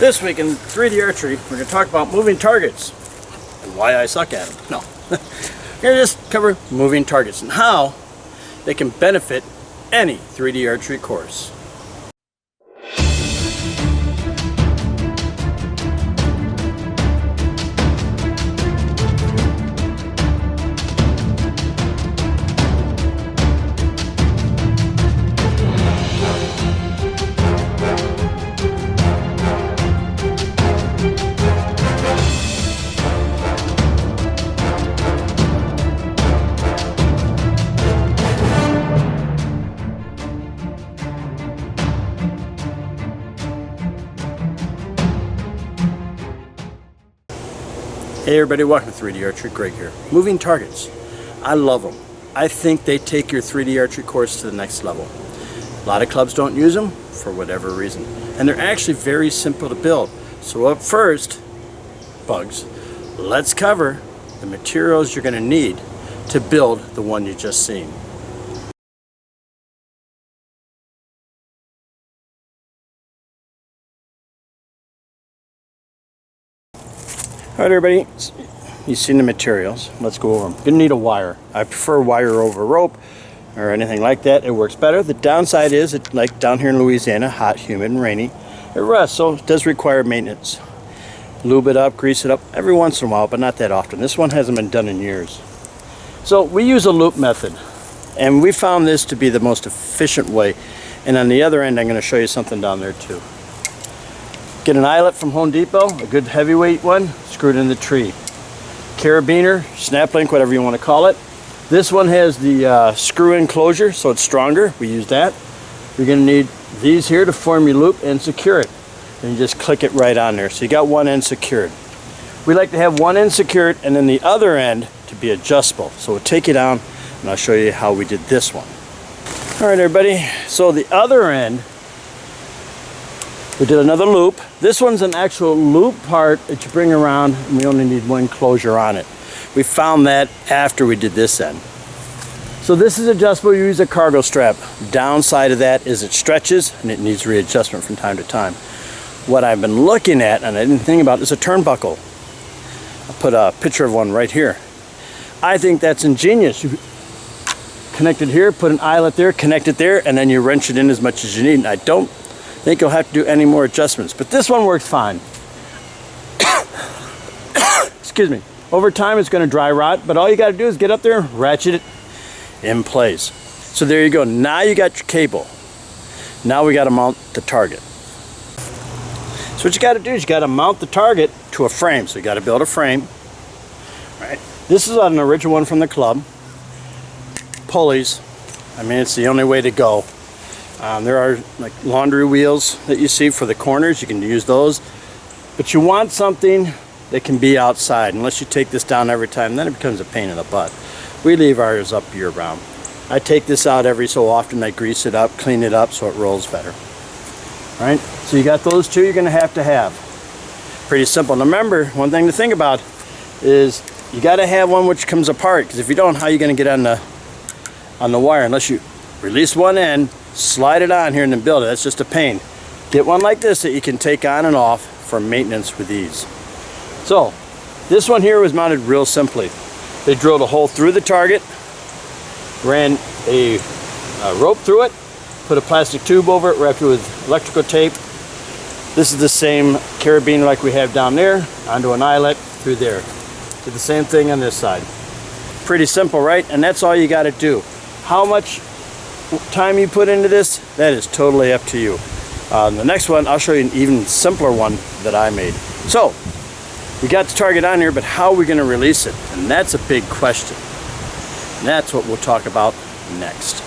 This week in 3D archery, we're going to talk about moving targets and why I suck at them. No. We're going to just cover moving targets and how they can benefit any 3D archery course. Hey everybody, welcome to 3D Archery. Greg here. Moving targets. I love them. I think they take your 3D archery course to the next level. A lot of clubs don't use them for whatever reason. And they're actually very simple to build. So up first, bugs, let's cover the materials you're going to need to build the one you just seen. Alright everybody, you've seen the materials. Let's go over them. You're going to need a wire. I prefer wire over rope or anything like that. It works better. The downside is, like down here in Louisiana, hot, humid, and rainy, it rusts, so it does require maintenance. Lube it up, grease it up every once in a while, but not that often. This one hasn't been done in years. So we use a loop method, and we found this to be the most efficient way. And on the other end, I'm going to show you something down there too. Get an eyelet from Home Depot, a good heavyweight one, screwed in the tree. Carabiner, snap link, whatever you want to call it. This one has the screw-in closure, so it's stronger. We use that. You're going to need these here to form your loop and secure it. And you just click it right on there. So you got one end secured. We like to have one end secured and then the other end to be adjustable. So we'll take it down and I'll show you how we did this one. All right, everybody. So the other end, we did another loop. This one's an actual loop part that you bring around, and we only need one closure on it. We found that after we did this end. So this is adjustable. You use a cargo strap. Downside of that is it stretches and it needs readjustment from time to time. What I've been looking at, and I didn't think about, is a turnbuckle. I'll put a picture of one right here. I think that's ingenious. You connect it here, put an eyelet there, connect it there, and then you wrench it in as much as you need. And I don't think you'll have to do any more adjustments, but this one works fine. Excuse me. Over time it's going to dry rot, but all you got to do is get up there, ratchet it in place. So there you go. Now you got your cable. Now we got to mount the target. So what you got to do is you got to mount the target to a frame. So you got to build a frame. All right. This is an original one from the club. Pulleys. I mean, it's the only way to go. There are like laundry wheels that you see for the corners. You can use those, but you want something that can be outside. Unless you take this down every time, then it becomes a pain in the butt. We leave ours up year round. I take this out every so often. I grease it up, clean it up so it rolls better. All right, so you got those two you're going to have. Pretty simple. Now remember, one thing to think about is you got to have one which comes apart, because if you don't, how are you going to get on the wire unless you release one end, slide it on here and then build it. That's just a pain. Get one like this that you can take on and off for maintenance with ease. So this one here was mounted real simply. They drilled a hole through the target, ran a rope through it, put a plastic tube over it, wrapped it with electrical tape. This is the same carabiner like we have down there, onto an eyelet through there. Did the same thing on this side. Pretty simple, right? And that's all you got to do. How much time you put into this, that is totally up to you. The next one, I'll show you an even simpler one that I made. So we got the target on here, but how are we going to release it? And that's a big question. And that's what we'll talk about next.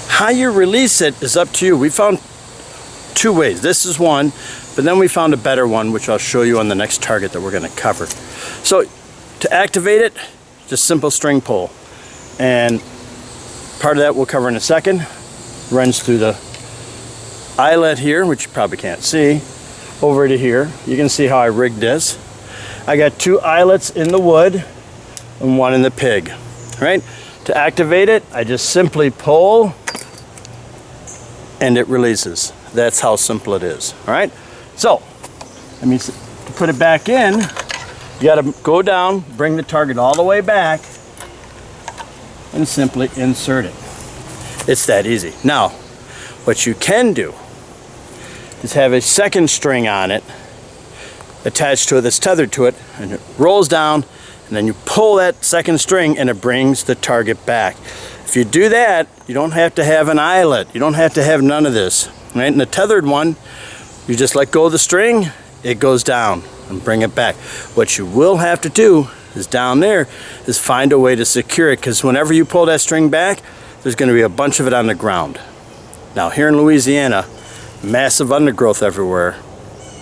How you release it is up to you. We found two ways. This is one, but then we found a better one, which I'll show you on the next target that we're going to cover. So to activate it, just simple string pull. And part of that we'll cover in a second. Runs through the eyelet here, which you probably can't see, over to here. You can see how I rigged this. I got two eyelets in the wood and one in the pig, right? To activate it, I just simply pull and it releases. That's how simple it is, all right? So, let me put it back in. You got to go down, bring the target all the way back, and simply insert it. It's that easy. Now, what you can do is have a second string on it attached to it that's tethered to it, and it rolls down, and then you pull that second string and it brings the target back. If you do that, you don't have to have an eyelet. You don't have to have none of this. Right? In the tethered one, you just let go of the string, it goes down, and bring it back. What you will have to do is down there is find a way to secure it, because whenever you pull that string back, there's going to be a bunch of it on the ground. Now here in Louisiana, massive undergrowth everywhere.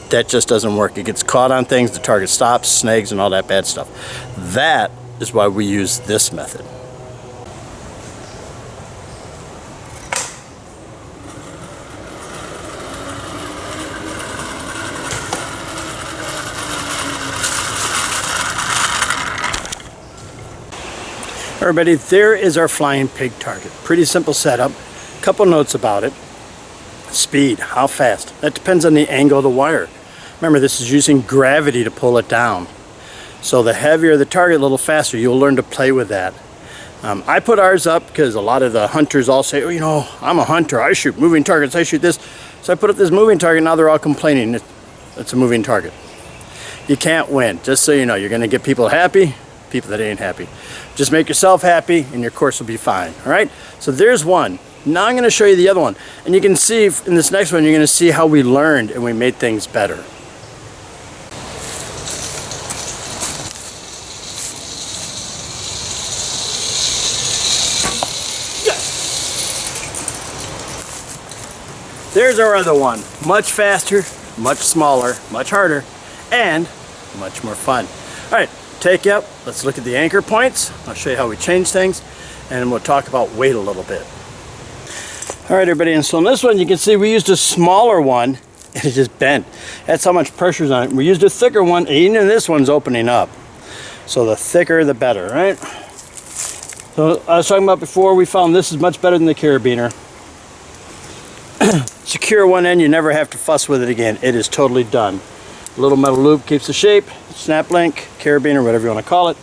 That just doesn't work. It gets caught on things, the target stops, snags, and all that bad stuff. That is why we use this method. Everybody, there is our flying pig target. Pretty simple setup. Couple notes about it. Speed, how fast? That depends on the angle of the wire. Remember, this is using gravity to pull it down. So the heavier the target, a little faster. You'll learn to play with that. I put ours up because a lot of the hunters all say, oh, you know, I'm a hunter, I shoot moving targets, I shoot this. So I put up this moving target, now they're all complaining it's a moving target. You can't win. Just so you know, you're going to get people happy, people that ain't happy. Just make yourself happy and your course will be fine. All right, so there's one. Now I'm going to show you the other one, and you can see in this next one, you're going to see how we learned and we made things better. There's our other one. Much faster, much smaller, much harder, and much more fun. All right, take you up. Let's look at the anchor points. I'll show you how we change things, and we'll talk about weight a little bit. All right, everybody, and so in this one, you can see we used a smaller one, and it just bent. That's how much pressure's on it. We used a thicker one, and even this one's opening up. So the thicker, the better, right? So I was talking about before, we found this is much better than the carabiner. Secure one end, you never have to fuss with it again. It is totally done. A little metal loop keeps the shape. Snap link, carabiner, whatever you want to call it,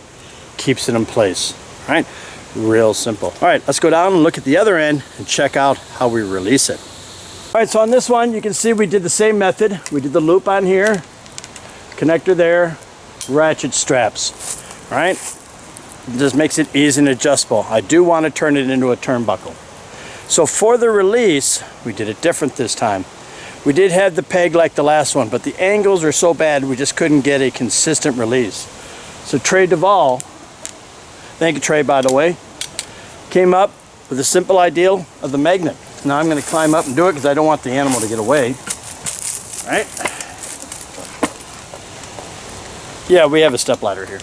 keeps it in place. All right, real simple. All right, let's go down and look at the other end and check out how we release it. All right, so on this one, you can see we did the same method. We did the loop on here, connector there, ratchet straps. All right, it just makes it easy and adjustable. I do want to turn it into a turnbuckle. So for the release, we did it different this time. We did have the peg like the last one, but the angles are so bad we just couldn't get a consistent release. So Trey Duvall, thank you Trey by the way, came up with a simple idea of the magnet. Now I'm going to climb up and do it because I don't want the animal to get away. All right? Yeah, we have a step ladder here.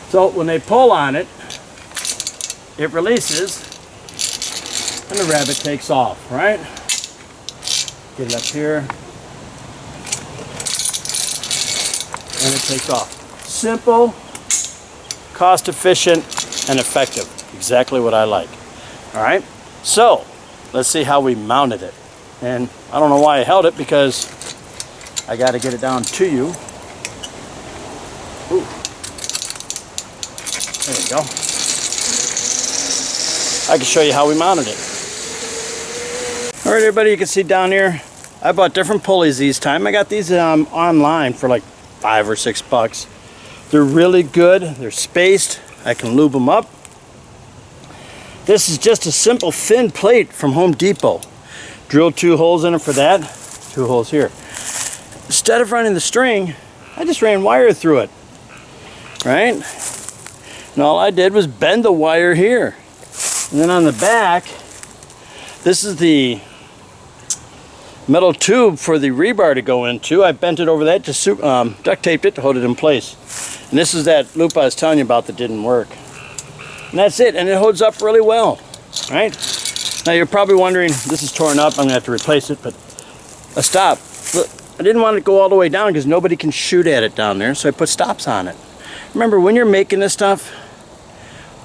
So when they pull on it, it releases and the rabbit takes off, right? Get it up here. And it takes off. Simple, cost efficient, and effective. Exactly what I like. All right, so let's see how we mounted it. And I don't know why I held it because I got to get it down to you. Ooh. There we go. I can show you how we mounted it. All right, everybody, you can see down here, I bought different pulleys these time. I got these online for like $5 or $6. They're really good. They're spaced. I can lube them up. This is just a simple thin plate from Home Depot. Drilled 2 holes in it for that. 2 holes here. Instead of running the string, I just ran wire through it. Right? And all I did was bend the wire here. And then on the back, this is the metal tube for the rebar to go into. I bent it over that, just duct taped it to hold it in place. And this is that loop I was telling you about that didn't work. And that's it, and it holds up really well, right? Now you're probably wondering, this is torn up, I'm gonna have to replace it, but a stop. Look, I didn't want it to go all the way down because nobody can shoot at it down there, so I put stops on it. Remember, when you're making this stuff,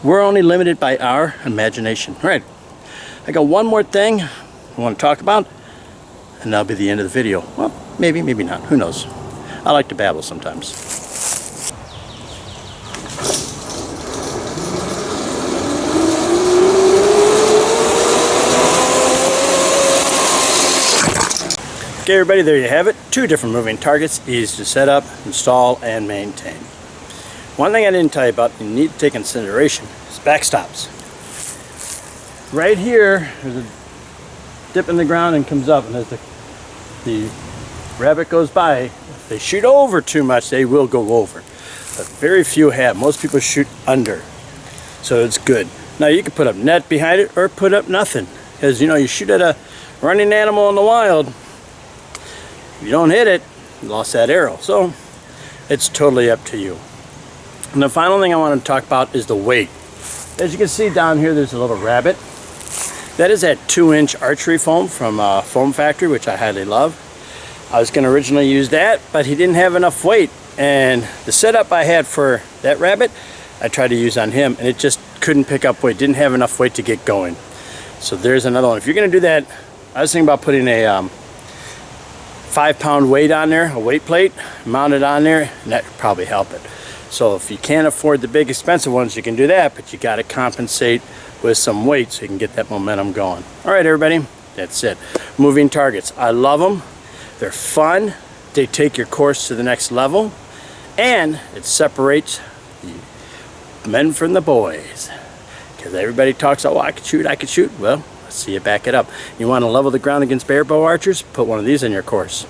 we're only limited by our imagination. All right, I got one more thing I want to talk about, and that'll be the end of the video. Well, Maybe, maybe not. Who knows? I like to babble sometimes. Okay, everybody, there you have it. 2 different moving targets, easy to set up, install, and maintain. One thing I didn't tell you about you need to take consideration is backstops. Right here, there's a dip in the ground and comes up, and as the rabbit goes by, if they shoot over too much, they will go over. But very few have. Most people shoot under, so it's good. Now you can put up net behind it or put up nothing, because you know you shoot at a running animal in the wild. If you don't hit it, you lost that arrow. So it's totally up to you. And the final thing I want to talk about is the weight. As you can see down here, there's a little rabbit. That is that 2-inch archery foam from Foam Factory, which I highly love. I was going to originally use that, but he didn't have enough weight. And the setup I had for that rabbit, I tried to use on him, and it just couldn't pick up weight. Didn't have enough weight to get going. So there's another one. If you're going to do that, I was thinking about putting a 5-pound weight on there, a weight plate, mount it on there, and that would probably help it. So if you can't afford the big expensive ones, you can do that, but you got to compensate with some weight so you can get that momentum going. All right, everybody, that's it. Moving targets, I love them. They're fun. They take your course to the next level, and it separates the men from the boys. Because everybody talks, oh, I could shoot, I could shoot. Well, let's see you back it up. You want to level the ground against bear bow archers? Put one of these in your course.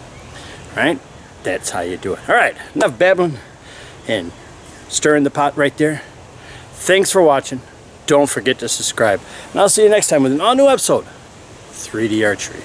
All right? That's how you do it. All right, enough babbling and stirring the pot right there. Thanks for watching. Don't forget to subscribe. And I'll see you next time with an all-new episode of 3D Archery.